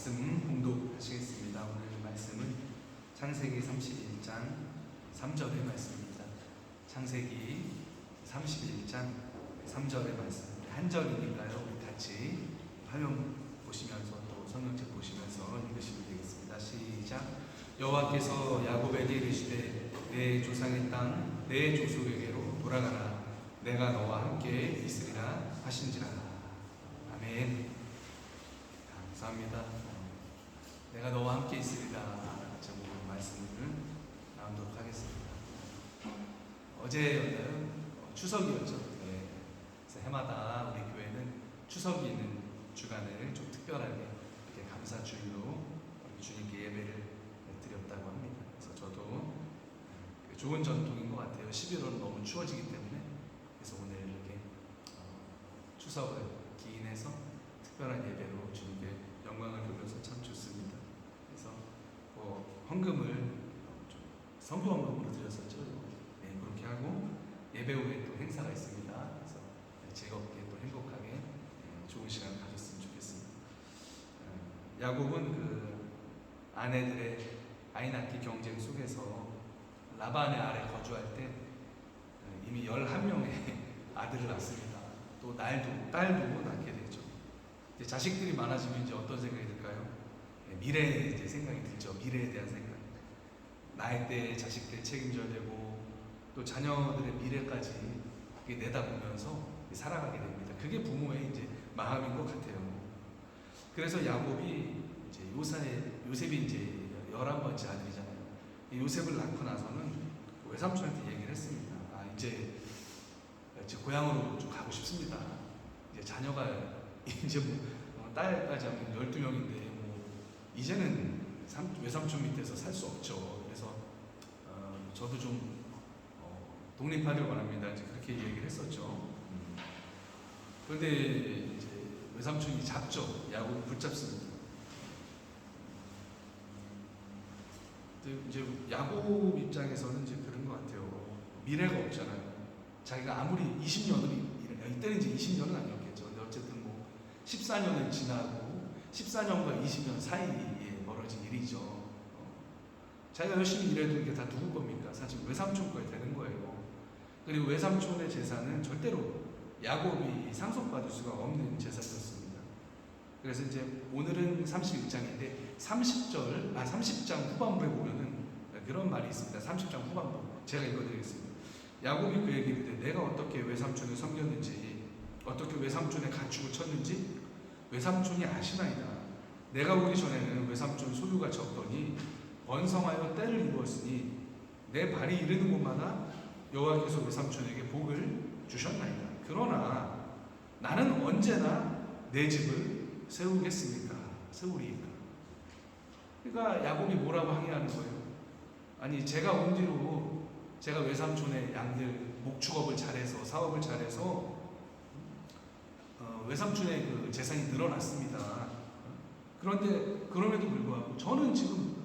말씀 봉독하시겠습니다. 오늘 말씀은 창세기 31장 3절의 말씀입니다. 창세기 31장 3절의 말씀. 한 절이니까요. 우리 같이 화면 보시면서 또 성경책 보시면서 읽으시면 되겠습니다. 시작. 여호와께서 야곱에게 이르시되 내 조상의 땅 내 조속에게로 돌아가라. 내가 너와 함께 있으리라 하신지라. 아멘. 감사합니다. 내가 너와 함께 있으리라 제목으로 말씀을 나누도록 하겠습니다. 어제였나요? 추석이었죠. 네. 그래서 해마다 우리 교회는 추석이 있는 주간을 좀 특별하게 이렇게 감사주일로 주님께 예배를 드렸다고 합니다. 그래서 저도 좋은 전통인 것 같아요. 11월은 너무 추워지기 때문에. 그래서 오늘 이렇게 추석을 기인해서 특별한 예배로 주님께 영광을 돌려서 참 좋습니다. 그래서 헌금을 좀 선교 헌금으로 드렸었죠. 네, 그렇게 하고 예배 후에 또 행사가 있습니다. 그래서 즐겁게 또 행복하게 좋은 시간 가졌으면 좋겠습니다. 야곱은 그 아내들의 아이 낳기 경쟁 속에서 라반의 아래 거주할 때 이미 11명의 아들을 낳습니다. 또 딸도 낳게 되죠. 이제 자식들이 많아지면 이제 어떤 생각이 들까요? 미래에 이제 생각이 들죠. 미래에 대한 생각. 나이 때 자식들 책임져야 되고 또 자녀들의 미래까지 내다보면서 살아가게 됩니다. 그게 부모의 이제 마음인 것 같아요. 그래서 야곱이 이제 요셉이 이제 11번째 아들이잖아요. 요셉을 낳고 나서는 외삼촌한테 얘기를 했습니다. 이제 고향으로 좀 가고 싶습니다. 이제 자녀가 이제 딸까지 하면 12명인데 이제는 외삼촌 밑에서 살 수 없죠. 그래서 저도 좀 독립하길 원합니다. 이제 그렇게 얘기를 했었죠. 그런데 이제 외삼촌이 잡죠. 야곱을 붙잡습니다. 이제 야곱 입장에서는 이제 그런 것 같아요. 미래가 없잖아요. 자기가 아무리 20년을 이때는 이제 20년은 아니었겠죠. 근데 어쨌든 14년을 지나고 14년과 20년 사이에 벌어진 일이죠. 자기가 열심히 일해도 이게 다 누구 겁니까? 사실 외삼촌 거에 되는 거예요. 그리고 외삼촌의 재산은 절대로 야곱이 상속받을 수가 없는 재산이었습니다. 그래서 이제 오늘은 31장인데 30장 후반부에 보면은 그런 말이 있습니다. 30장 후반부 제가 읽어드리겠습니다. 야곱이 그에게 이르되 내가 어떻게 외삼촌을 섬겼는지 어떻게 외삼촌의 가축을 쳤는지 외삼촌이 아시나이다. 내가 오기 전에는 외삼촌 소유가 적더니 번성하여 때를 이루었으니 내 발이 이르는 곳마다 여호와께서 외삼촌에게 복을 주셨나이다. 그러나 나는 언제나 내 집을 세우리이까. 그러니까 야곱이 뭐라고 항의하는 거예요? 아니 제가 온 뒤로 제가 외삼촌의 양들 목축업을 잘해서 사업을 잘해서 외삼촌의 그 재산이 늘어났습니다. 그런데 그럼에도 불구하고 저는 지금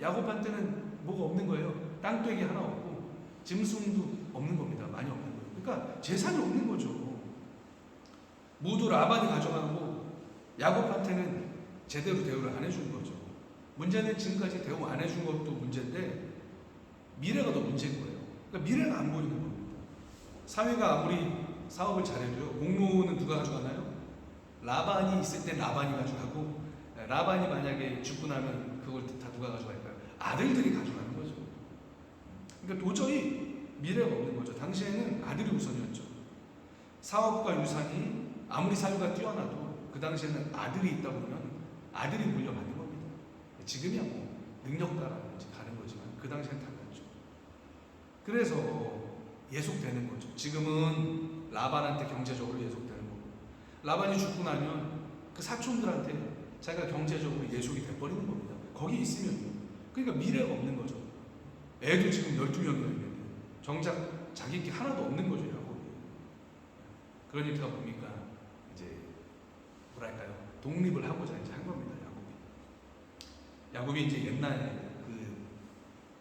야곱한테는 뭐가 없는 거예요. 땅떼기 하나 없고 짐승도 없는 겁니다. 많이 없는 거예요. 그러니까 재산이 없는 거죠. 모두 라반이 가져가고 야곱한테는 제대로 대우를 안 해준 거죠. 문제는 지금까지 대우 안 해준 것도 문제인데 미래가 더 문제인 거예요. 그러니까 미래가 안 보이는 겁니다. 사회가 아무리 사업을 잘해도요. 공로는 누가 가져가나요? 라반이 있을 때 라반이 가져가고 라반이 만약에 죽고 나면 그걸 다 누가 가져갈까요? 아들들이 가져가는 거죠. 그러니까 도저히 미래가 없는 거죠. 당시에는 아들이 우선이었죠. 사업과 유산이 아무리 사유가 뛰어나도 그 당시에는 아들이 있다 보면 아들이 물려받는 겁니다. 지금이야 능력 따라 가는 거지만 그 당시에는 달랐죠. 그래서 예속되는 거죠. 지금은 라반한테 경제적으로 예속되는 거고 라반이 죽고 나면 그 사촌들한테 자기가 경제적으로 예속이 돼버리는 겁니다. 거기 있으면요. 그러니까 미래가 없는 거죠. 애도 지금 12명이나 있는데 정작 자기 게 하나도 없는 거죠. 야곱이. 그러니까 뭡니까? 이제 뭐랄까요? 독립을 하고자 이제 한 겁니다. 야곱이 이제 옛날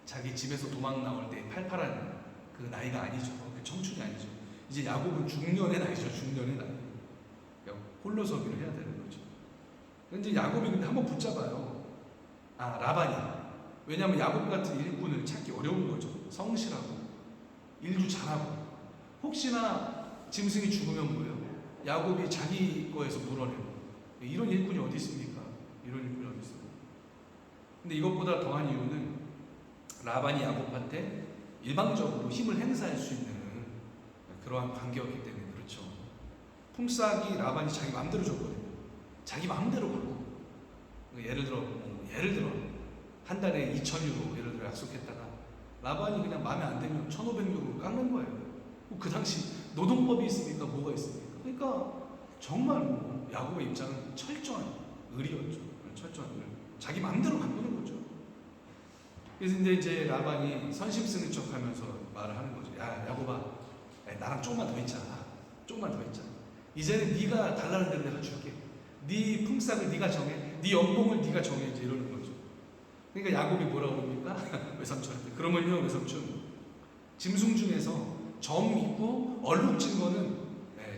자기 집에서 도망 나올 때 팔팔한 그 나이가 아니죠. 그 청춘이 아니죠. 이제 야곱은 중년의 나이죠. 중년의 나이. 홀로 서기를 해야 되는 거죠. 이제 야곱이 근데 한번 붙잡아요. 아, 라반이. 왜냐하면 야곱 같은 일꾼을 찾기 어려운 거죠. 성실하고 일도 잘하고. 혹시나 짐승이 죽으면 뭐예요? 야곱이 자기 거에서 물어내고. 이런 일꾼이 어디 있습니까? 이런 일꾼이 어디 있어요? 근데 이것보다 더한 이유는 라반이 야곱한테 일방적으로 힘을 행사할 수 있는 그러한 관계였기 때문에 그렇죠. 품삯이 라반이 자기 마음대로 줬거든요. 자기 마음대로 받고. 예를 들어 한 달에 2,000유로 예를 들어 약속했다가 라반이 그냥 마음에 안 들면 1,500유로 깎는 거예요. 그 당시 노동법이 있습니까? 뭐가 있습니까? 그러니까 정말 야곱의 입장은 철저한 의리였죠. 철저한 의. 자기 마음대로 바꾸는 거죠. 그래서 이제 라반이 선심 쓰는 척하면서 말을 하는 거죠. 야, 야곱아, 나랑 조금만 더 있자. 조금만 더 있자. 이제는 네가 달라는 대로 내가 줄게. 네 품삯을 네가 정해. 네 연봉을 네가 정해. 이제 이러는 거죠. 그러니까 야곱이 뭐라고 그럽니까? 외삼촌한테. 그러면요, 외삼촌. 짐승 중에서 점 있고 얼룩진 거는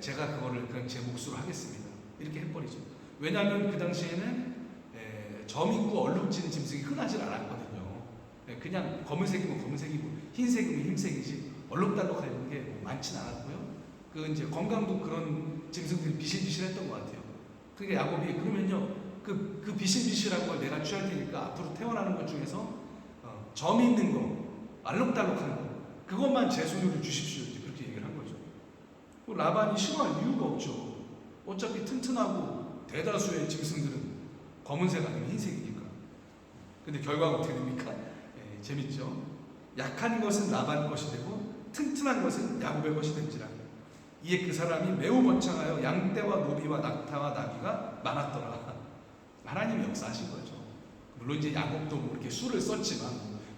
제가 그거를 그냥 제 몫으로 하겠습니다. 이렇게 해버리죠. 왜냐하면 그 당시에는 점 있고 얼룩진 짐승이 흔하지 않았거든요. 그냥 검은색이면 검은색이고 흰색이면 흰색이지 얼룩달룩한 게 많지는 않았고요. 그 이제 건강도 그런 짐승들이 비실비실했던 것 같아요. 그러니까 야곱이 그러면요, 그 비실비실한 걸 내가 취할 테니까 앞으로 태어나는 것 중에서 점 있는 거, 알록달록한 거, 그것만 제 손으로 주십시오. 그렇게 얘기를 한 거죠. 라반이 싫어할 이유가 없죠. 어차피 튼튼하고 대다수의 짐승들은 검은색 아니면 흰색이니까. 근데 결과가 어떻게 됩니까? 재밌죠? 약한 것은 라반 것이 되고 튼튼한 것은 야곱의 것이 된지라. 이에 그 사람이 매우 번창하여 양떼와 노비와 낙타와 나귀가 많았더라. 하나님이 역사하신 거죠. 물론 이제 야곱도 뭐 이렇게 수를 썼지만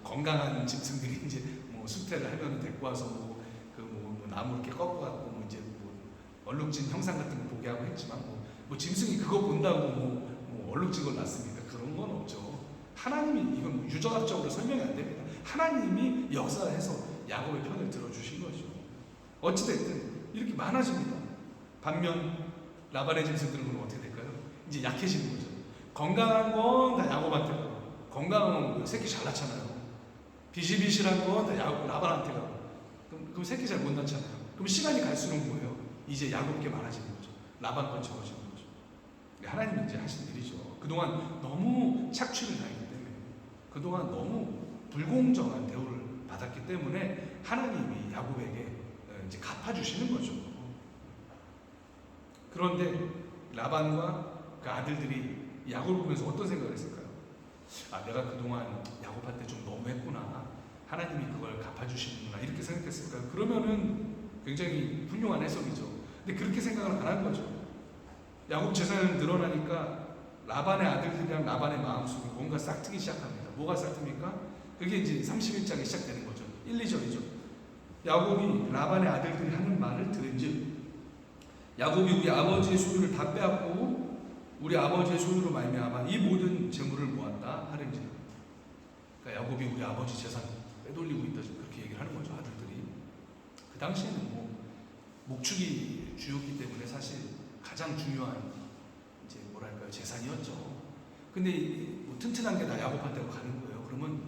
건강한 짐승들이 이제 수태를 하면 데리고 와서 나무 이렇게 꺾어 갖고 이제 얼룩진 형상 같은 거 보게 하고 했지만 짐승이 그거 본다고 얼룩진 걸 낳습니까? 그런 건 없죠. 하나님이 이건 유전학적으로 설명이 안 됩니다. 하나님이 역사해서 야곱의 편을 들어주신 거죠. 어찌됐든 이렇게 많아집니다. 반면 라반의 짐승들은 어떻게 될까요? 이제 약해지는 거죠. 건강한 건 다 야곱한테 가고, 건강한 건 새끼 잘 낳잖아요. 비실비실한 건 다 라반한테 가고, 그럼 새끼 잘 못 낳잖아요. 그럼 시간이 갈수록 뭐예요? 이제 야곱께 많아지는 거죠. 라반 건 적어지는 거죠. 하나님이 이제 하신 일이죠. 그동안 너무 착취를 당했기 때문에, 그동안 너무 불공정한 대우를 받았기 때문에 하나님이 야곱에게 이제 갚아주시는 거죠. 그런데 라반과 그 아들들이 야곱을 보면서 어떤 생각을 했을까요? 아, 내가 그동안 야곱한테 좀 너무했구나. 하나님이 그걸 갚아주시는구나. 이렇게 생각했을까요? 그러면은 굉장히 훌륭한 해석이죠. 근데 그렇게 생각을 안 한 거죠. 야곱 재산이 늘어나니까 라반의 아들들이랑 라반의 마음속에 뭔가 싹트기 시작합니다. 뭐가 싹틉니까? 그게 이제 31장에 시작되는 거죠. 1, 2절이죠. 야곱이 라반의 아들들이 하는 말을 들은즉 야곱이 우리 아버지의 소유를 다 빼앗고 우리 아버지의 소유로 말미암아 이 모든 재물을 모았다 하는지라. 그러니까 야곱이 우리 아버지 재산 빼돌리고 있다, 그렇게 얘기를 하는 거죠. 아들들이. 그 당시에는 목축이 주였기 때문에 사실 가장 중요한 이제 뭐랄까요, 재산이었죠. 근데 튼튼한 게 다 야곱한테로 가는 거예요. 그러면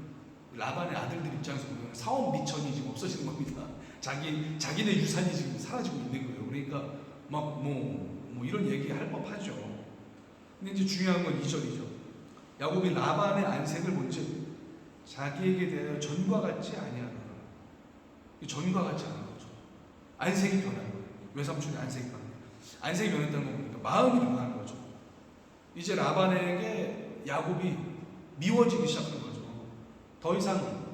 라반의 아들들 입장에서 보면 사업 미천이 지금 없어지는 겁니다. 자기네 유산이 지금 사라지고 있는 거예요. 그러니까 막 이런 얘기 할 법하죠. 근데 이제 중요한 건 2절이죠. 야곱이 라반의 안색을 본즉 자기에게 대하여 전과 같지 아니하노라. 전과 같지 않은 거죠. 안색이 변한 거예요. 외삼촌의 안색이 변한 거예요. 안색이 변했다는 건 뭡니까? 마음이 변한 거죠. 이제 라반에게 야곱이 미워지기 시작한 거죠. 더 이상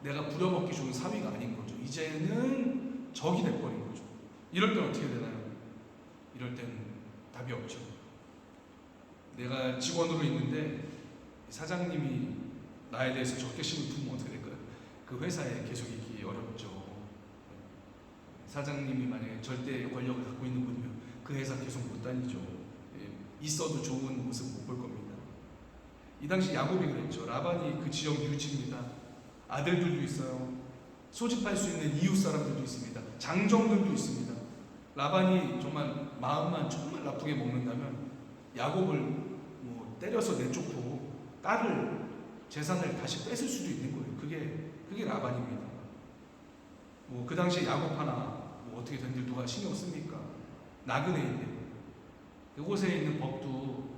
내가 부려먹기 좋은 사위가 아닌 거죠. 이제는 적이 돼버린 거죠. 이럴 땐 어떻게 되나요? 이럴 땐 답이 없죠. 내가 직원으로 있는데 사장님이 나에 대해서 적개심을 품으면 어떻게 될까요? 그 회사에 계속 있기 어렵죠. 사장님이 만약에 절대 권력을 갖고 있는 분이면 그 회사 계속 못 다니죠. 있어도 좋은 모습 못 볼 겁니다. 이 당시 야곱이 그랬죠. 라반이 그 지역 유지입니다. 아들들도 있어요. 소집할 수 있는 이웃 사람들도 있습니다. 장정들도 있습니다. 라반이 정말 마음만 정말 나쁘게 먹는다면 야곱을 때려서 내쫓고 딸을 재산을 다시 뺏을 수도 있는 거예요. 그게 라반입니다. 뭐 그 당시에 야곱 하나 뭐 어떻게 된들 누가 신경 씁니까? 나그네 있네. 그곳에 있는 법도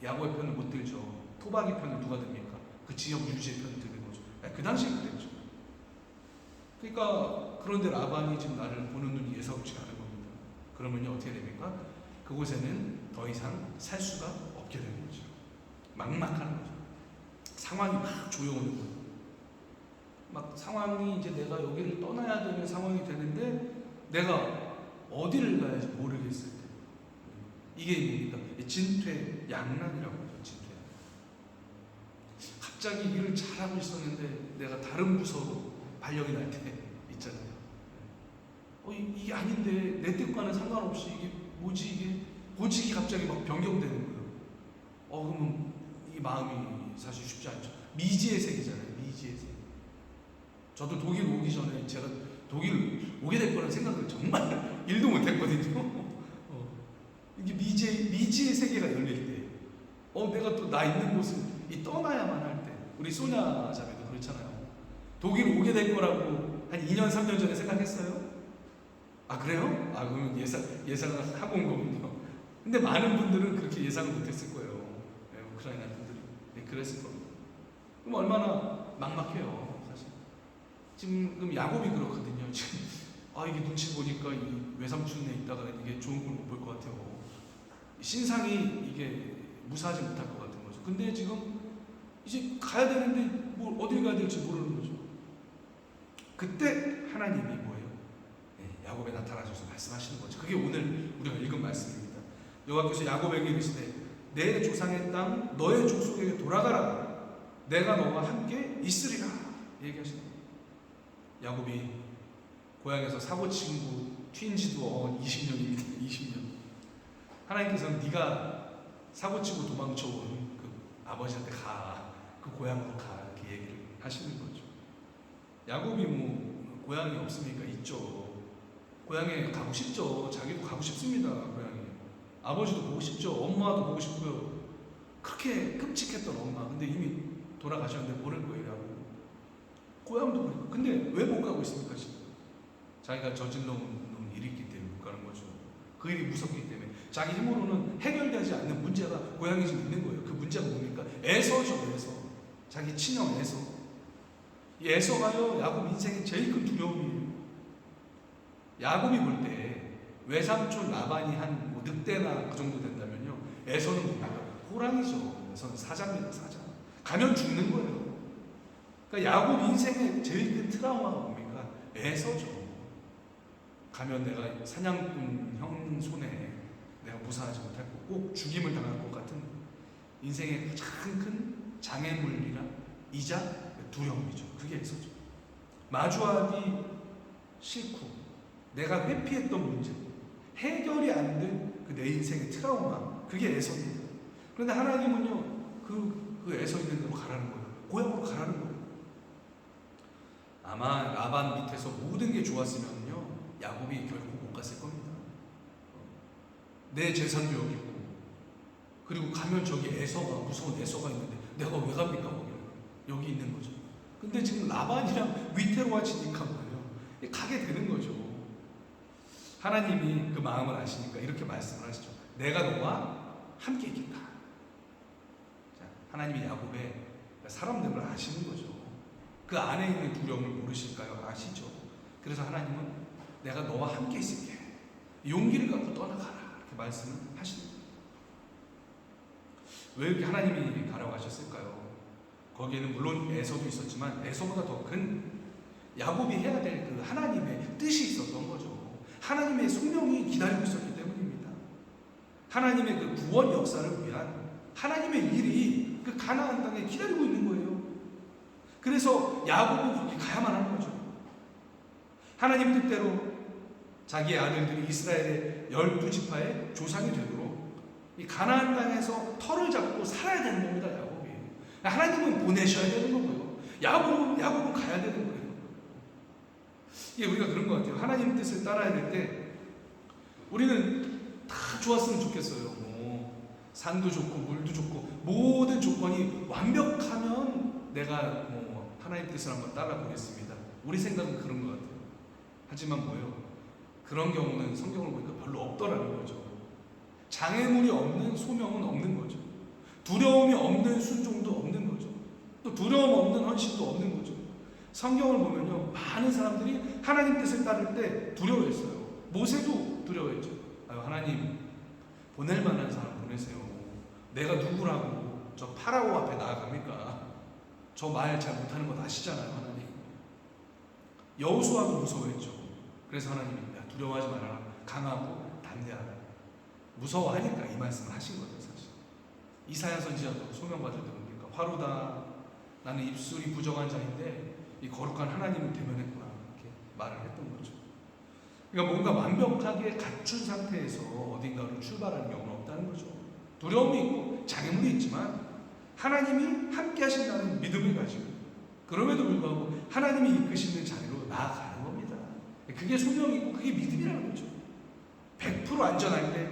야곱의 편을 못 들죠. 토박이 편을 누가 듭니까? 그 지역 유지의 편을 드는 거죠. 그 당시에 그랬죠. 그러니까 그런데 라반이 지금 나를 보는 눈이 예사롭지 않은 겁니다. 그러면요 어떻게 됩니까? 그곳에는 더 이상 살 수가 없게 되는 거죠. 막막한 거죠. 상황이 막 조여오는 거예요. 막 상황이 이제 내가 여기를 떠나야 되는 상황이 되는데 내가 어디를 가야지 모르겠을 때 이게 뭡니까? 진퇴양난이라고 해요. 진퇴양난. 갑자기 일을 잘하고 있었는데 내가 다른 부서로 발령이 날 때 있잖아요. 이게 아닌데 내 뜻과는 상관없이 이게 뭐지 이게 보직이 갑자기 막 변경되는 거예요. 그러면 이 마음이 사실 쉽지 않죠. 미지의 세계잖아요. 미지의 세계. 저도 독일 오기 전에 제가 독일 오게 될 거라는 생각을 정말 일도 못했거든요. 이게 미지의 세계가 열릴 때, 내가 또 나 있는 곳을 떠나야만 할 때, 우리 소냐 자매도 그렇잖아요. 독일 오게 될 거라고 한 2년 3년 전에 생각했어요. 아 그래요? 그러면 예상을 하고 온 거군요. 근데 많은 분들은 그렇게 예상을 못했을 거예요. 우크라이나 분들이 그랬을 겁니다. 그럼 얼마나 막막해요. 지금 야곱이 그렇거든요. 지금 이게 눈치 보니까 이 외삼촌에 있다가 이게 좋은 걸 못 볼 것 같아요. 신상이 이게 무사하지 못할 것 같은 거죠. 근데 지금 이제 가야 되는데 어딜 가야 될지 모르는 거죠. 그때 하나님이 뭐예요? 야곱에 나타나셔서 말씀하시는 거죠. 그게 오늘 우리가 읽은 말씀입니다. 여호와께서 야곱에게 이르시되 내 조상의 땅 너의 족속에게 돌아가라. 내가 너와 함께 있으리라. 얘기하시는 거예요. 야곱이 고향에서 사고친구 튄 지도 20년입니다. 20년. 하나님께서는 네가 사고치고 도망쳐온 그 아버지한테 가. 그 고향으로 가. 이렇게 얘기를 하시는 거죠. 야곱이 뭐 고향이 없습니까? 있죠. 고향에 가고 싶죠. 자기도 가고 싶습니다. 고향에. 아버지도 보고 싶죠. 엄마도 보고 싶고요. 그렇게 끔찍했던 엄마. 근데 이미 돌아가셨는데 모를 거예요. 고향도 그렇고. 근데 왜 못 가고 있습니까 지금? 자기가 저질러 놓은 일이 있기 때문에 못 가는 거죠. 그 일이 무섭기 때문에 자기 힘으로는 해결되지 않는 문제가 고향에 지금 있는 거예요. 그 문제가 뭡니까? 에서죠. 에서. 자기 친형 에서. 이 에서가요 야곱 인생의 제일 큰 두려움이에요. 야곱이 볼 때 외삼촌 라반이 한 뭐 늑대나 그 정도 된다면요 에서는 뭡니까? 호랑이죠. 에서는 사자입니다. 사자. 가면 죽는 거예요. 그러니까 야곱 인생의 제일 큰 트라우마가 뭡니까? 에서죠. 가면 내가 사냥꾼 형 손에 내가 무사하지 못할 거, 꼭 죽임을 당할 것 같은 인생의 가장 큰 장애물이라 이자 두려움이죠. 그게 에서죠. 마주하기 싫고 내가 회피했던 문제, 해결이 안 된 그 내 인생의 트라우마, 그게 에서입니다. 그런데 하나님은요 그 에서 있는 데로 가라는 거예요. 고향으로 가라는 거예요. 아마 라반 밑에서 모든 게 좋았으면요 야곱이 결국 못 갔을 겁니다. 내 재산도 여기 있고, 그리고 가면 저기 에서가 무서운 에서가 있는데 내가 왜 갑니까 거기? 여기 있는 거죠. 근데 지금 라반이랑 위태로워지니까 뭐예요? 가게 되는 거죠. 하나님이 그 마음을 아시니까 이렇게 말씀을 하시죠. 내가 너와 함께 있겠다. 자, 하나님이 야곱의 사람들을 아시는 거죠. 그 안에 있는 두려움을 모르실까요? 아시죠. 그래서 하나님은 내가 너와 함께 있을게. 용기를 갖고 떠나가라. 이렇게 말씀을 하시는 거예요. 왜 이렇게 하나님이 가라고 하셨을까요? 거기에는 물론 에서도 있었지만 에서보다 더 큰 야곱이 해야 될 그 하나님의 뜻이 있었던 거죠. 하나님의 소명이 기다리고 있었기 때문입니다. 하나님의 그 구원 역사를 위한 하나님의 일이 그 가나안 땅에 기다리고 있는 거예요. 그래서 야곱은 거기 가야만 하는 거죠. 하나님 뜻대로 자기의 아들들이 이스라엘의 12지파의 조상이 되도록 이 가나안 땅에서 터를 잡고 살아야 되는 겁니다. 야곱이. 하나님은 보내셔야 되는 거고요. 야곱은 가야 되는 거예요. 이게 우리가 그런 것 같아요. 하나님 뜻을 따라야 될 때 우리는 다 좋았으면 좋겠어요. 산도 좋고 물도 좋고 모든 조건이 완벽하면 내가 뭐 하나님 뜻을 한번 따라 보겠습니다. 우리 생각은 그런 것 같아요. 하지만 뭐예요? 그런 경우는 성경을 보니까 별로 없더라는 거죠. 장애물이 없는 소명은 없는 거죠. 두려움이 없는 순종도 없는 거죠. 또 두려움 없는 헌신도 없는 거죠. 성경을 보면요, 많은 사람들이 하나님 뜻을 따를 때 두려워했어요. 모세도 두려워했죠. 아유, 하나님 보낼 만한 사람 보내세요. 내가 누구라고 저 파라오 앞에 나아갑니까? 저 말 잘 못하는 거 아시잖아요, 하나님. 여호수아도 무서워했죠. 그래서 하나님이 야, 두려워하지 말아라. 강하고 담대하라. 무서워하니까 이 말씀을 하신 거죠, 사실. 이사야 선지자도 소명받을 때 보니까 화루다. 나는 입술이 부정한 자인데 이 거룩한 하나님을 대면했구나. 이렇게 말을 했던 거죠. 그러니까 뭔가 완벽하게 갖춘 상태에서 어딘가로 출발하는 경우는 없다는 거죠. 두려움이 있고 장애물이 있지만 하나님이 함께 하신다는 믿음을 가지고 그럼에도 불구하고 하나님이 이끄시는 자리로 나아가는 겁니다. 그게 소명이고 그게 믿음이라는 거죠. 100% 안전할 때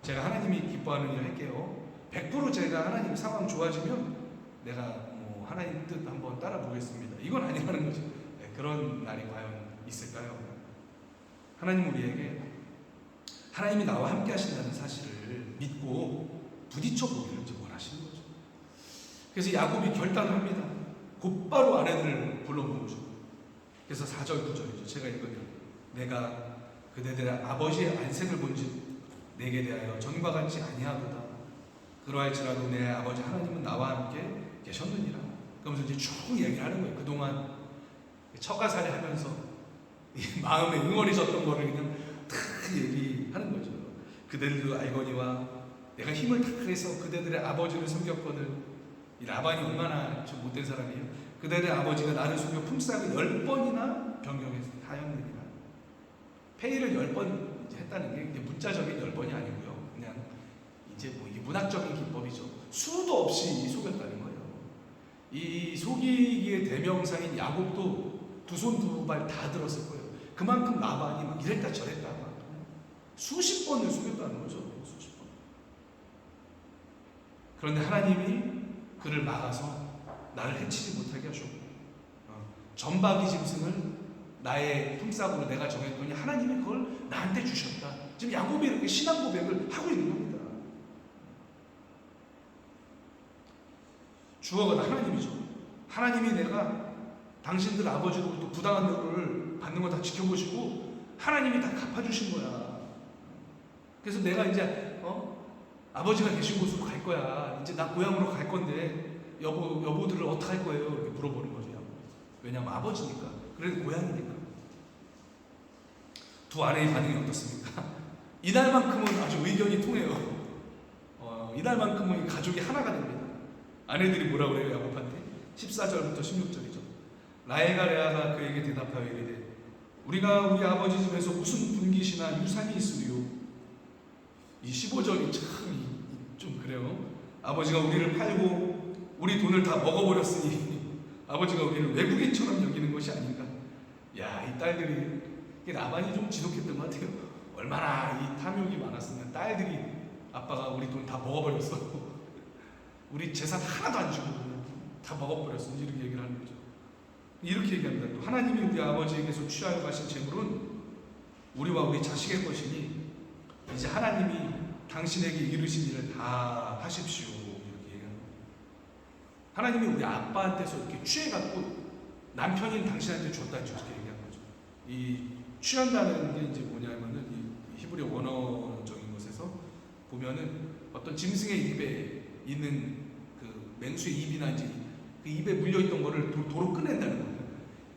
제가 하나님이 기뻐하는 일을 할게요. 100% 제가 하나님 상황 좋아지면 내가 뭐 하나님 뜻 한번 따라 보겠습니다. 이건 아니라는 거죠. 네, 그런 날이 과연 있을까요? 하나님 우리에게 하나님이 나와 함께 하신다는 사실을 믿고 부딪혀 보기를 원하시는 거죠. 그래서 야곱이 결단을 합니다. 곧바로 아내들을 불러보는 거죠. 그래서 4절 9절이죠. 제가 읽거든요. 내가 그대들의 아버지의 안색을 본즉 내게 대하여 전과 같지 아니하도다. 그러할지라도 내 아버지 하나님은 나와 함께 계셨느니라. 그러면서 이제 쭉 얘기를 하는 거예요. 그동안 처가살이 하면서 이 마음에 응어리졌던 거를 그냥 다 얘기하는 거죠. 그대들도 알거니와 내가 힘을 다 해서 그대들의 아버지를 섬겼거든. 이 라반이 얼마나 좀 못된 사람이에요. 그대들의 아버지가 나를 속여 품삯을 10번이나 변경하였느니라. 페이를 10번 했다는 게 이제 문자적인 10번이 아니고요. 그냥 이제 뭐 이게 문학적인 기법이죠. 수도 없이 속였다는 거예요. 이 속이기의 대명사인 야곱도 두 손 두 발 다 들었을 거예요. 그만큼 라반이 막 이랬다 저랬다 막 수십 번을 속였다는 거죠. 수십 번. 그런데 하나님이 그를 막아서 나를 해치지 못하게 하셨고 전박이 짐승을 나의 품삯으로 내가 정했더니 하나님이 그걸 나한테 주셨다. 지금 야곱이 이렇게 신앙 고백을 하고 있는 겁니다. 주어가 하나님이죠. 하나님이 내가 당신들 아버지로부터 부당한 대우를 받는 거 다 지켜보시고 하나님이 다 갚아주신 거야. 그래서 내가 이제 아버지가 계신 곳으로 갈 거야. 이제 나 고향으로 갈 건데 여보들을 어떻게 할 거예요? 이렇게 물어보는 거죠. 왜냐하면 아버지니까. 그래도 고향이니까. 두 아내의 반응이 어떻습니까? 이날만큼은 아주 의견이 통해요. 이날만큼은 가족이 하나가 됩니다. 아내들이 뭐라 그래요? 야곱한테 14절부터 16절이죠. 라헬과 레아가 그에게 대답하여 이르되 우리가 우리 아버지 집에서 무슨 분깃이나 유산이 있으리요? 이 15절이 참 좀 그래요. 아버지가 우리를 팔고 우리 돈을 다 먹어버렸으니 아버지가 우리를 외국인처럼 여기는 것이 아닌가. 야, 이 딸들이 라반이 좀 지독했던 것 같아요. 얼마나 이 탐욕이 많았으면 딸들이 아빠가 우리 돈 다 먹어버렸어. 우리 재산 하나도 안 주고 다 먹어버렸어. 이렇게 얘기를 하는 거죠. 이렇게 얘기합니다. 또 하나님이 우리 아버지에게서 취하여 가신 재물은 우리와 우리 자식의 것이니 이제 하나님이 당신에게 이루신 일을 다 하십시오. 이렇게 얘기합니다. 하나님이 우리 아빠한테서 이렇게 취해갖고 남편인 당신한테 줬다 이렇게 얘기한 거죠. 이 취한다는 게 이제 뭐냐면은 이 히브리 원어적인 것에서 보면은 어떤 짐승의 입에 있는 그 맹수의 입이나 이제 그 입에 물려있던 거를 도로 꺼낸다는 거예요.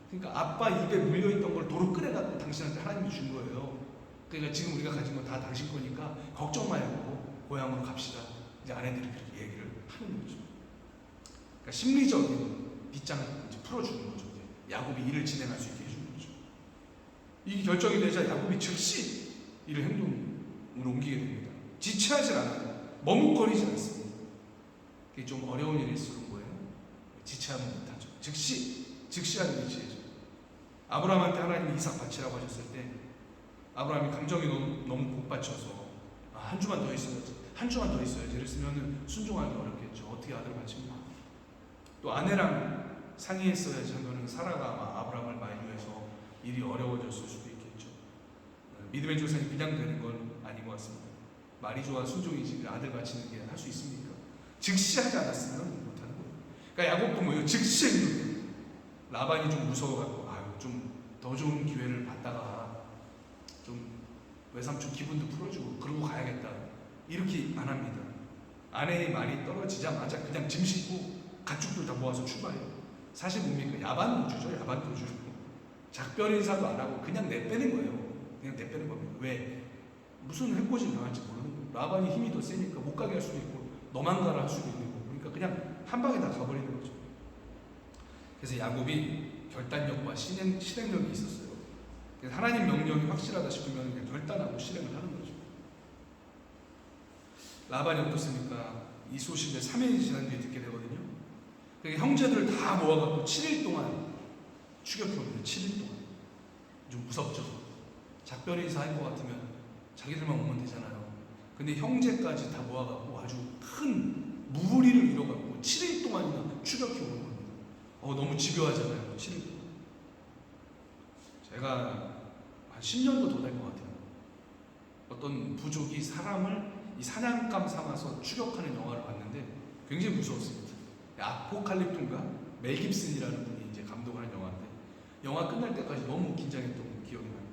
그러니까 아빠 입에 물려있던 걸 도로 꺼내갖고 당신한테 하나님이 준 거예요. 그러니까 지금 우리가 가진 건 다 당신 거니까 걱정 말고 고향으로 갑시다. 이제 아내들이 그렇게 얘기를 하는 거죠. 그러니까 심리적인 빗장을 이제 풀어주는 거죠. 이제 야곱이 일을 진행할 수 있게 해주는 거죠. 이게 결정이 되자 야곱이 즉시 이를 행동으로 옮기게 됩니다. 지체하지 않아요. 머뭇거리지 않습니다. 그게 좀 어려운 일일수록 뭐예요? 지체하면 못하죠. 즉시하는 게 지혜죠. 아브라함한테 하나님이 이삭 바치라고 하셨을 때 아브라함이 감정이 너무 복받쳐서 한 주만 더 있어야지. 한 주만 더 있어야지. 이랬으면 순종하기 어렵겠죠. 어떻게 아들 바칩니까? 또 아내랑 상의했어야지 하면은 사라가 아마 아브라함을 만류해서 일이 어려워졌을 수도 있겠죠. 믿음의 조상이 그냥 되는 건 아닌 것 같습니다. 말이 좋아 순종이지 아들 바치는 게 할 수 있습니까? 즉시 하지 않았으면 못하는 거예요. 그러니까 야곱도 뭐예요? 즉시 행동해요. 라반이 좀 무서워갖고 좀 더 좋은 기회를 받다가 좀 외삼촌 기분도 풀어주고 그러고 가야겠다 이렇게 안 합니다. 아내의 말이 떨어지자마자 그냥 짐 싣고 가축들 다 모아서 출발해요. 사실 뭡니까? 야반 도주죠. 야반 도주. 작별 인사도 안 하고 그냥 내빼는 거예요. 그냥 내빼는 겁니다. 왜? 무슨 해코지 당할지 모르는 거예요. 라반이 힘이 더 세니까 못 가게 할 수도 있고 너만 가라 할 수도 있는 거고 그러니까 그냥 한 방에 다 가버리는 거죠. 그래서 야곱이 결단력과 실행력이 있었어요. 그래서 하나님 명령이 확실하다 싶으면 그냥 결단하고 실행을 하는 거죠. 라반이 어떻습니까? 이 소식을 3일이 지난 뒤에 듣게 되거든요. 그러니까 형제들을 다 모아갖고 7일 동안 추격해옵니다. 7일 동안. 좀 무섭죠. 작별 인사할 것 같으면 자기들만 오면 되잖아요. 근데 형제까지 다 모아갖고 아주 큰 무리를 이뤄갖고 7일 동안이나 추격해오는 겁니다. 너무 집요하잖아요. 7일 동안. 제가 한 10년도 더 된 것 같아요. 어떤 부족이 사람을 이 사냥감 삼아서 추격하는 영화를 봤는데 굉장히 무서웠습니다. 아포칼립토인가? 멜 깁슨이라는 분이 이제 감독을 한 영화인데 영화 끝날 때까지 너무 긴장했던 기억이 납니다.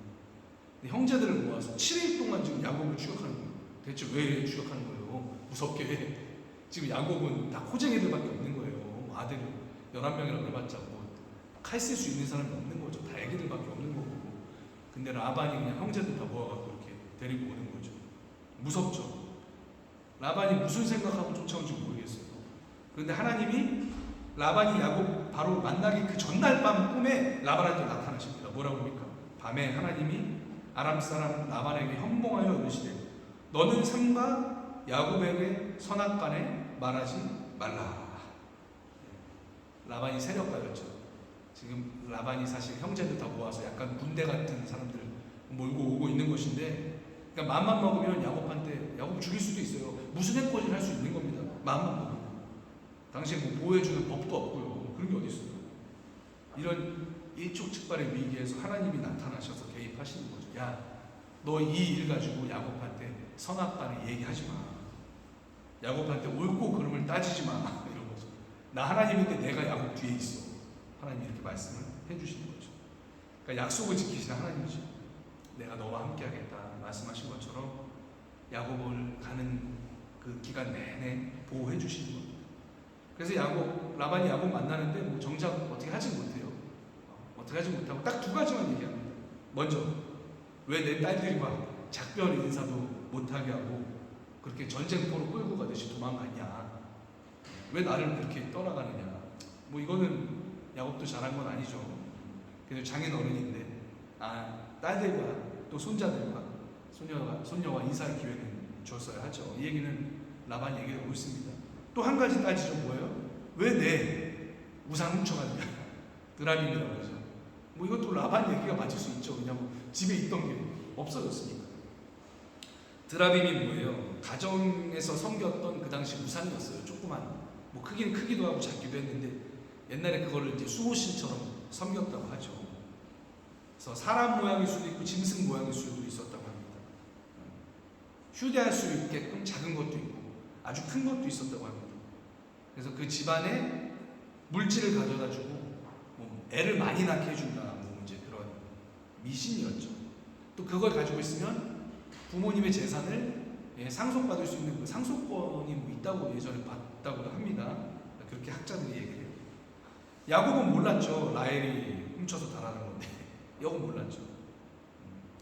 근데 형제들을 모아서 7일 동안 지금 야곱을 추격하는 거예요. 대체 왜 추격하는 거예요? 무섭게. 지금 야곱은 다 코쟁이들밖에 없는 거예요. 아들 11명이라고 해봤자 칼 쓸 수 있는 사람이 없는 거죠. 다 애기들밖에 없는 거고. 근데 라반이 그냥 형제들 다 모아갖고 이렇게 데리고 오는 거죠. 무섭죠. 라반이 무슨 생각하고 쫓아온지 모르겠어요. 그런데 하나님이 라반이 야곱 바로 만나기 그 전날 밤 꿈에 라반한테 나타나십니다. 뭐라고 합니까? 밤에 하나님이 아람 사람 라반에게 현몽하여 이르시되 너는 삼가 야곱에게 선악간에 말하지 말라. 라반이 세력가였죠. 지금 라반이 사실 형제들 다 모아서 약간 군대 같은 사람들 몰고 오고 있는 것인데 그러니까 마음만 먹으면 야곱한테 야곱 죽일 수도 있어요. 무슨 해코지를 할 수 있는 겁니다. 마음만 먹으면. 당시에 뭐 보호해주는 법도 없고요. 그런 게 어디 있어요. 이런 일촉즉발의 위기에서 하나님이 나타나셔서 개입하시는 거죠. 야, 너 이 일 가지고 야곱한테 선악간에 얘기하지 마. 야곱한테 옳고 그름을 따지지 마. 이런 거죠. 나 하나님인데 내가 야곱 뒤에 있어. 하나님이 이렇게 말씀을 해주시는 거죠. 그러니까 약속을 지키시는 하나님이죠. 내가 너와 함께 하겠다 말씀하신 것처럼 야곱을 가는 그 기간 내내 보호해 주시는 겁니다. 그래서 라반이 야곱 만나는데 뭐 정작 어떻게 하지 못해요. 어떻게 하지 못하고 딱 두 가지만 얘기합니다. 먼저 왜 내 딸들과 작별 인사도 못하게 하고 그렇게 전쟁터로 끌고 가듯이 도망갔냐. 왜 나를 그렇게 떠나가느냐. 뭐 이거는 야곱도 잘한 건 아니죠. 그래도 장인 어른인데 딸들과 또 손자들과 손녀와 인사할 기회는 줬어야 하죠. 이 얘기는 라반 얘기를 옳습니다. 또 한 가지 따지죠. 뭐예요? 왜 내 우상 훔쳐가느냐. 드라빔이라고 하죠. 뭐 이것도 라반 얘기가 맞을 수 있죠. 왜냐하면 집에 있던 게 없어졌으니까. 드라빔이 뭐예요? 가정에서 섬겼던 그 당시 우상이었어요. 조그만 뭐 크기는 크기도 하고 작기도 했는데 옛날에 그거를 이제 수호신처럼 섬겼다고 하죠. 그래서 사람 모양일 수도 있고 짐승 모양일 수도 있었다고 합니다. 휴대할 수 있게끔 작은 것도 있고 아주 큰 것도 있었다고 합니다. 그래서 그 집안에 물질을 가져다주고 뭐 애를 많이 낳게 해준다. 뭐 이제 그런 미신이었죠. 또 그걸 가지고 있으면 부모님의 재산을 상속받을 수 있는 그 상속권이 뭐 있다고 예전에 봤다고 합니다. 그렇게 학자들이 얘기해요. 야곱은 몰랐죠. 라헬이 훔쳐서 달하는 건데 야곱은 몰랐죠.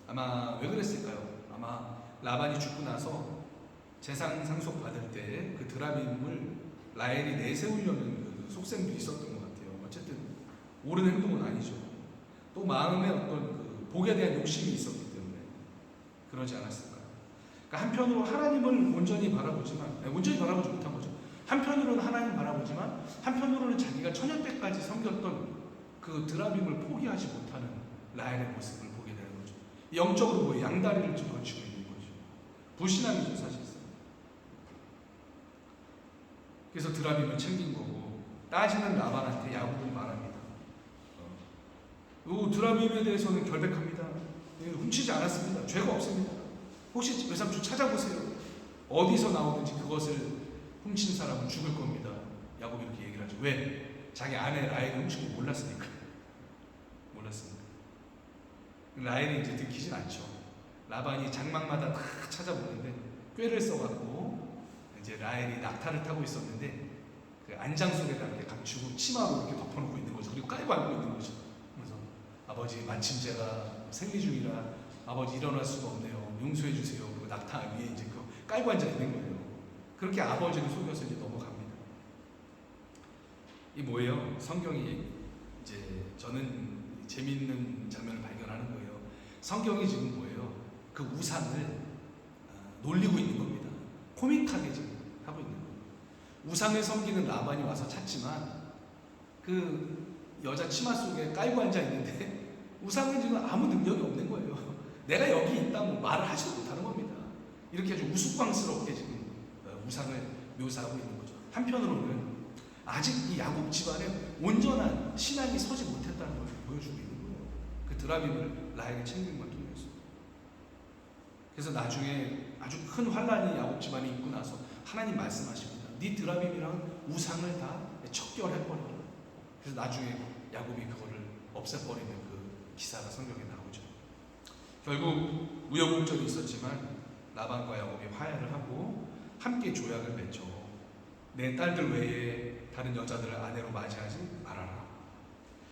아마 왜 그랬을까요? 아마 라반이 죽고 나서 재산 상속 받을 때 그 드라빔을 라헬이 내세우려는 그 속셈도 있었던 것 같아요. 어쨌든 옳은 행동은 아니죠. 또 마음에 어떤 그 복에 대한 욕심이 있었기 때문에 그러지 않았을까요? 그러니까 한편으로 하나님을 온전히 바라보지만 온전히 바라보지 못한 거죠. 한편으로는 하나님 바라보지만 한편으로는 자기가 처녀 때까지 섬겼던 그 드라빔을 포기하지 못하는 라헬의 모습을 보게 되는 거죠. 영적으로 뭐 양다리를 좀 걸치고 있는 거죠. 불신앙이죠 사실상. 그래서 드라빔을 챙긴 거고, 따지는 라반한테 야곱이 말합니다. 드라빔에 대해서는 결백합니다. 훔치지 않았습니다. 죄가 없습니다. 혹시 외삼촌 찾아보세요. 어디서 나오든지 그것을 훔친 사람은 죽을 겁니다. 야곱이 이렇게 얘기를 하죠. 왜? 자기 아내 라헬을 훔친 거 몰랐으니까. 라헬이 이제 들키진 않죠. 라반이 장막마다 다 찾아보는데 꾀를 써갖고 이제 라헬이 낙타를 타고 있었는데 그 안장 속에다 이렇게 감추고 치마로 이렇게 덮어놓고 있는 거죠. 그리고 깔고 앉고 있는 거죠. 그래서 아버지 마침 제가 생리 중이라 아버지 일어날 수가 없네요. 용서해 주세요. 그리고 낙타 위에 이제 그 깔고 앉아 있는 거예요. 그렇게 아버지를 속여서 이제 넘어갑니다. 이 뭐예요? 성경이 이제 저는 재미있는 장면을 발견하는 거예요. 성경이 지금 뭐예요? 그 우상을 놀리고 있는 겁니다. 코믹하게 지금 하고 있는 거예요. 우상을 섬기는 라반이 와서 찾지만 그 여자 치마 속에 깔고 앉아 있는데 우상은 지금 아무 능력이 없는 거예요. 내가 여기 있다고 말을 하지도 못하는 겁니다. 이렇게 아주 우스꽝스럽게 지금 우상을 묘사하고 있는 거죠. 한편으로는 아직 이 야곱 집안에 온전한 신앙이 서지 못했다는 걸 보여주고 있는 거예요. 그 드라빔을 라헬이 챙긴 걸 통해서. 그래서 나중에 아주 큰 환란이 야곱 집안에 있고 나서 하나님 말씀하십니다. 네 드라빔이랑 우상을 다 척결해버려라. 그래서 나중에 야곱이 그거를 없애버리는 그 기사가 성경에 나오죠. 결국 우여곡절이 있었지만 라반과 야곱이 화해를 하고 함께 조약을 맺죠. 내 딸들 외에 다른 여자들을 아내로 맞이하지 말아라.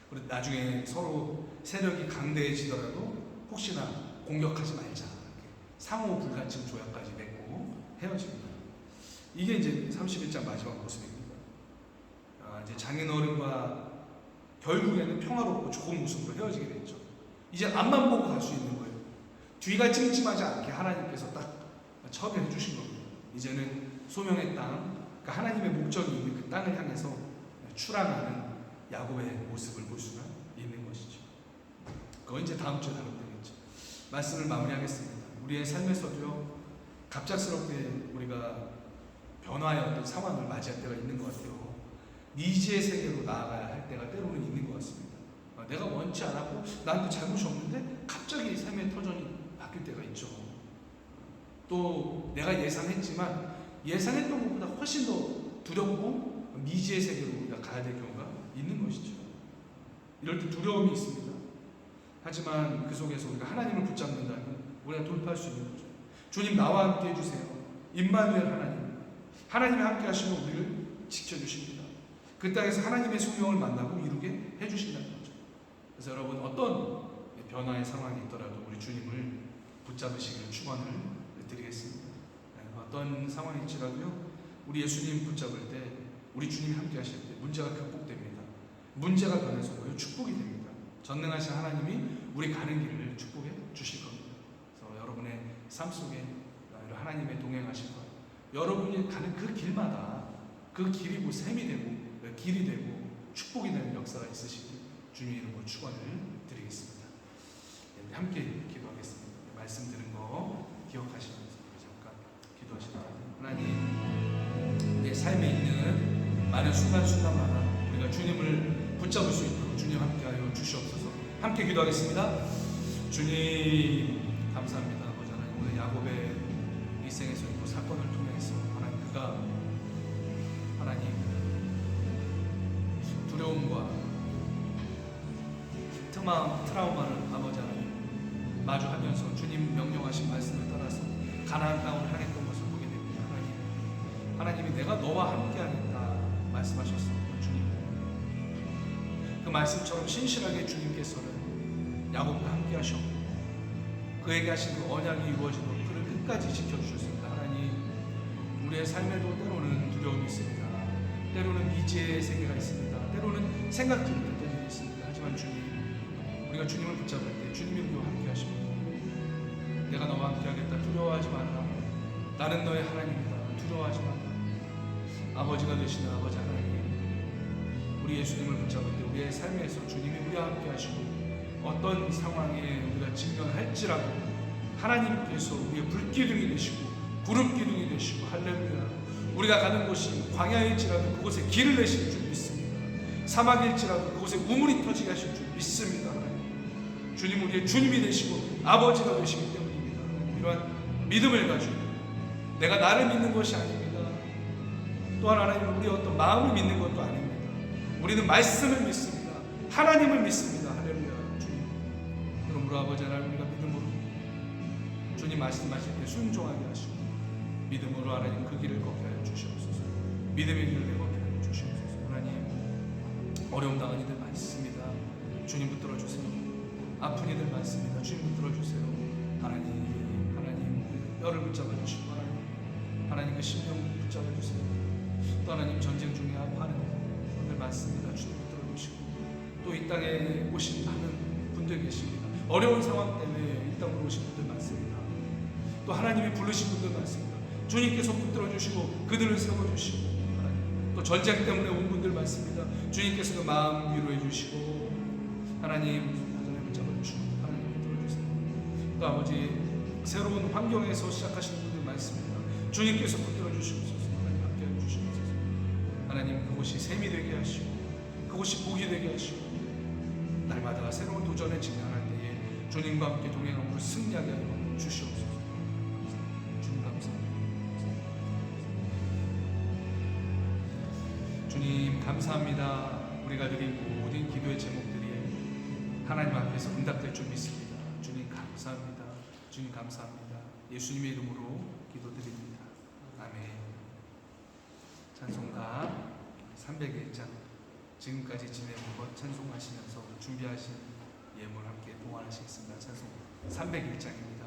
그리고 나중에 서로 세력이 강대해지더라도 혹시나 공격하지 말자. 상호 불가침 조약까지 맺고 헤어집니다. 이게 이제 31장 마지막 모습입니다. 이제 장인어른과 결국에는 평화롭고 좋은 모습으로 헤어지게 됐죠. 이제 앞만 보고 갈 수 있는 거예요. 뒤가 찜찜하지 않게 하나님께서 딱 처리해 주신 겁니다. 이제는 소명의 땅, 그러니까 하나님의 목적이 있는 그 땅을 향해서 출항하는 야곱의 모습을 볼 수가 있는 것이죠. 그건 이제 다음 주에 다뤄드리겠죠. 말씀을 마무리하겠습니다. 우리의 삶에서도요, 갑작스럽게 우리가 변화의 어떤 상황을 맞이할 때가 있는 것 같아요. 미지의 세계로 나아가야 할 때가 때로는 있는 것 같습니다. 내가 원치 않았고 나한테 잘못이 없는데 갑자기 삶의 터전이 바뀔 때가 있죠. 또 내가 예상했지만 예상했던 것보다 훨씬 더 두렵고 미지의 세계로 우리가 가야 될 경우가 있는 것이죠. 이럴 때 두려움이 있습니다. 하지만 그 속에서 우리가 하나님을 붙잡는다면 우리가 돌파할 수 있는 거죠. 주님 나와 함께 해주세요. 임마누엘 하나님이 함께 하시면 우리를 지켜주십니다. 그 땅에서 하나님의 소명을 만나고 이루게 해주신다는 거죠. 그래서 여러분 어떤 변화의 상황이 있더라도 우리 주님을 붙잡으시기를 축원을 드리겠습니다. 어떤 상황일지라도요, 우리 예수님 붙잡을 때 우리 주님이 함께 하실 때 문제가 극복됩니다. 문제가 변해서 뭐예요? 축복이 됩니다. 전능하신 하나님이 우리 가는 길을 축복해 주실 겁니다. 그래서 여러분의 삶 속에 하나님의 동행하심과 여러분이 가는 그 길마다 그 길이 뭐 샘이 되고 길이 되고 축복이 되는 역사가 있으시길 주님 이름으로 축원을 드리겠습니다. 함께 기도하겠습니다. 말씀 들은 거 기억하시면서 잠깐 기도하십니다. 하나님, 내 삶에 있는 많은 순간순간마다 우리가 주님을 붙잡을 수 있도록 주님 함께하여 주시옵소서. 함께 기도하겠습니다. 주님 감사합니다. 아버지 하나님, 오늘 야곱의 일생에서 또 사건을 통해서 하나님 그가 하나님 두려움과 트라우마를 아버지 하나님 마주하면서 주님 명령하신 말씀을 따라서 가나안 땅을 향했던 것을 보게 됩니다. 하나님이 내가 너와 함께하겠다 말씀하셨습니다. 주님 그 말씀처럼 신실하게 주님께서는 야곱과 함께 하셨고 그에게 하신 그 언약이 이루어지도록 그를 끝까지 지켜주셨습니다. 하나님, 우리의 삶에도 때로는 두려움이 있습니다. 때로는 미지의 세계가 있습니다. 때로는 생각지 못했던 일이 있습니다. 하지만 주님, 우리가 주님을 붙잡을 때 주님이 우리와 함께 하십니다. 내가 너와 함께 하겠다. 두려워하지 말라. 나는 너의 하나님이다. 두려워하지 말라. 아버지가 되시는 아버지 하나님, 우리 예수님을 붙잡을 때 우리의 삶에서 주님이 우리와 함께 하시고 어떤 상황에 우리가 직면할지라도 하나님께서 우리의 불기둥이 되시고 구름 기둥이 되시고 할렐루야. 우리가 가는 곳이 광야일지라도 그곳에 길을 내실 줄 믿습니다. 사막일지라도 그곳에 우물이 터지게 하실 줄 믿습니다. 하나님. 주님 우리의 주님이 되시고 아버지가 되시기 때문입니다. 이러한 믿음을 가지고 내가 나를 믿는 것이 아닙니다. 또한 하나님은 우리 어떤 마음을 믿는 것도 아닙니다. 우리는 말씀을 믿습니다. 하나님을 믿습니다. 할렐루야. 주님. 그러므로 아버지 하나님 우리가 믿음으로 주님 말씀하실 때 순종하게 하시고 믿음으로 하나님 그 길을 걷게 하여 주시옵소서. 믿음의 길을 걷게 하여 주시옵소서. 하나님 어려움 당한 이들 많습니다. 주님 붙들어 주세요. 아픈 이들 많습니다. 주님 붙들어 주세요. 하나님 그 뼈를 붙잡아 주시고 하나님 그 심령 붙잡아 주세요. 또 하나님 전쟁 중에 아파하는 분들 많습니다. 주님 붙들어 주시고 또 이 땅에 오신 많은 분들 계십니다. 어려운 상황 때문에 이 땅으로 오신 분들 많습니다. 또 하나님이 부르신 분들 많습니다. 주님께서 붙들어 주시고 그들을 세워 주시고 또 전쟁 때문에 온 분들 많습니다. 주님께서 그 마음 위로해 주시고 하나님 붙잡아 주시고 하나님 붙들어 주세요. 또 아버지 새로운 환경에서 시작하시는 분들 많습니다. 주님께서 붙들어 주시옵소서. 하나님 함께해 주시옵소서. 하나님 그곳이 샘이 되게 하시고 그곳이 복이 되게 하시고 날마다 새로운 도전에 직면할 때에 주님과 함께 동행함으로 승리하게 하여 주시옵소서. 주님 감사합니다. 주님 감사합니다. 우리가 드린 모든 기도의 제목들이 하나님 앞에서 응답될 줄 믿습니다. 주님 감사합니다. 주님 감사합니다. 예수님의 이름으로 기도드립니다. 아멘. 찬송가 301장 지금까지 지내온 것 찬송하시면서 준비하신 예물 함께 봉헌하시겠습니다. 찬송 301장입니다.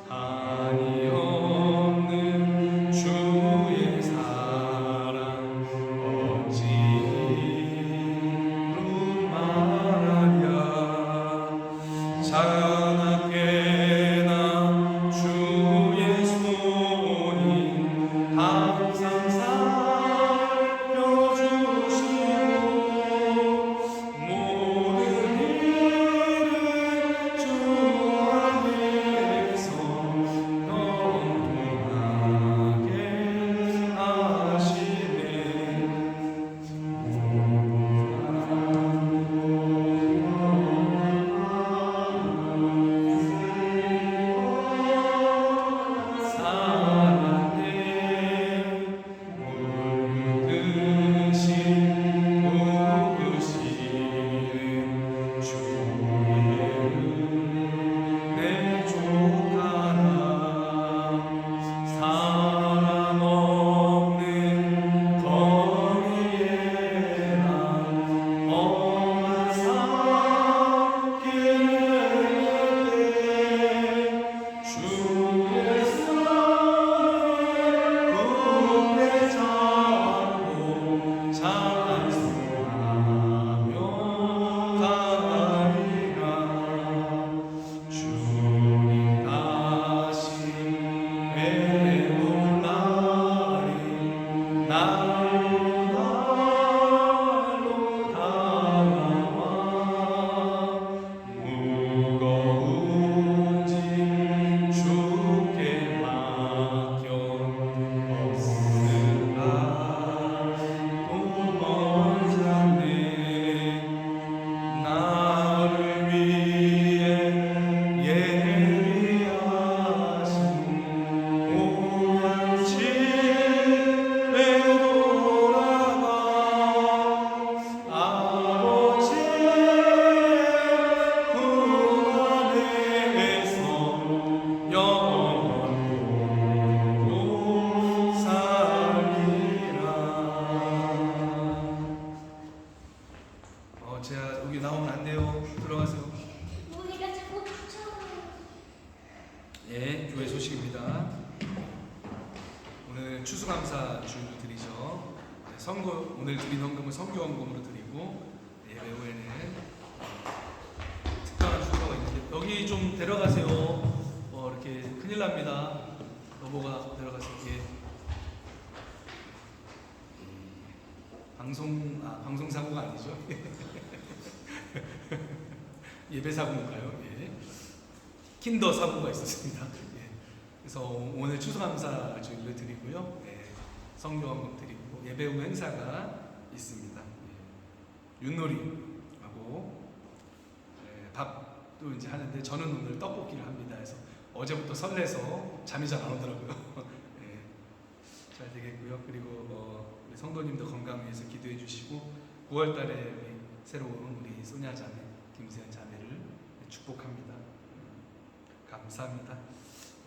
하니 없는 오늘 드린 헌금은 선교 헌금으로 드리고 예배 후에는 특별한 순서가 있는데 여기 좀 데려가세요. 이렇게 큰일 납니다. 여보가 데려가서 이게 방송 사고가 아니죠. 예배 사고인가요? 예. 킨더 사고가 있었습니다. 예. 그래서 오늘 추수감사 주일을 드리고요. 예. 성경헌금 드리고 예배 후 행사가 있습니다. 예. 윷놀이하고 예. 밥도 이제 하는데 저는 오늘 떡볶이를 합니다. 그래서 어제부터 설레서 잠이 잘 안 오더라고요. 예. 잘 되겠고요. 그리고 우리 성도님도 건강 위해서 기도해 주시고 9월달에 우리 새로운 우리 소냐 자매, 김세현 자매를 축복합니다. 감사합니다.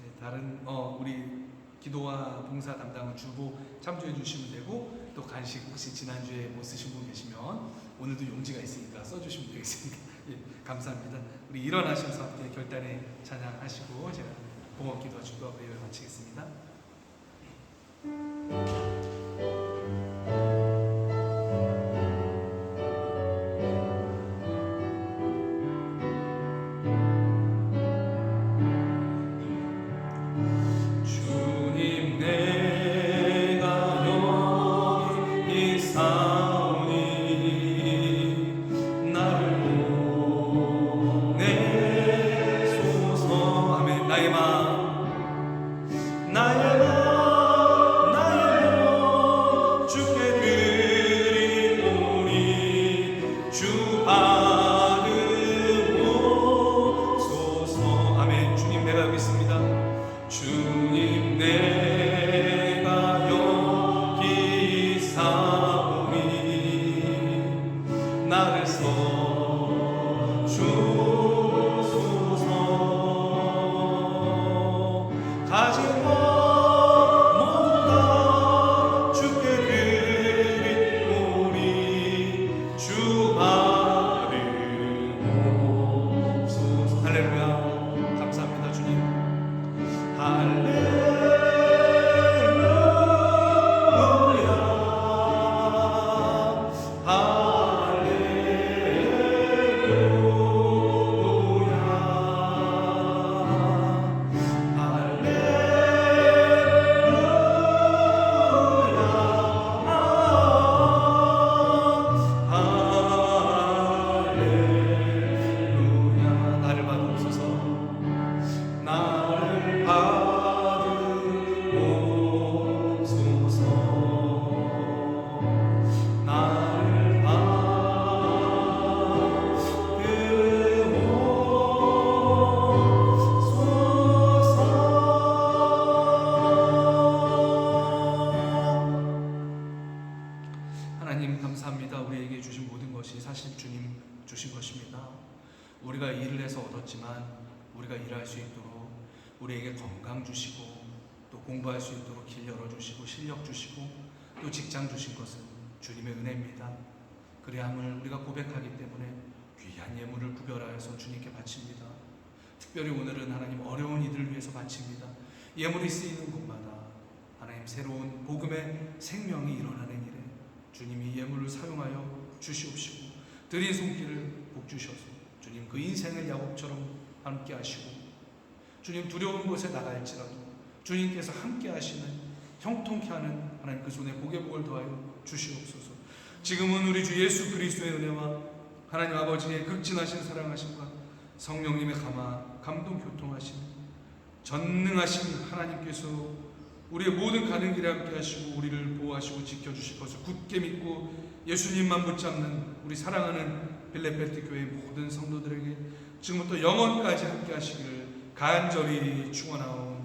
네, 다른 우리 기도와 봉사 담당은 주보 참조해 주시면 되고 또 간식 혹시 지난주에 못 쓰신 분 계시면 오늘도 용지가 있으니까 써주시면 되겠습니다. 예, 감사합니다. 우리 일어나셔서 함께 결단의 찬양하시고 제가 봉헌 기도와 축도와 예배 마치겠습니다. 하나님 감사합니다. 우리에게 주신 모든 것이 사실 주님 주신 것입니다. 우리가 일을 해서 얻었지만 우리가 일할 수 있도록 우리에게 건강 주시고 또 공부할 수 있도록 길 열어주시고 실력 주시고 또 직장 주신 것은 주님의 은혜입니다. 그래야함을 우리가 고백하기 때문에 귀한 예물을 구별하여서 주님께 바칩니다. 특별히 오늘은 하나님 어려운 이들을 위해서 바칩니다. 예물이 쓰이는 곳마다 하나님 새로운 복음의 생명이 일어나는 일에 주님이 예물을 사용하여 주시옵시고 드린 손길을 복주셔서 주님 그 인생을 야곱처럼 함께 하시고 주님 두려운 곳에 나갈지라도 주님께서 함께 하시는 형통케 하는 하나님 그 손에 복의 복을 더하여 주시옵소서. 지금은 우리 주 예수 그리스도의 은혜와 하나님 아버지의 극진하신 사랑하심과 성령님의 감동 교통하심 전능하신 하나님께서 우리의 모든 가는 길에 함께 하시고 우리를 보호하시고 지켜주실 것을 굳게 믿고 예수님만 붙잡는 우리 사랑하는 빌레벨트 교회 모든 성도들에게 지금부터 영원까지 함께 하시기를 간절히 축원하옵나이다.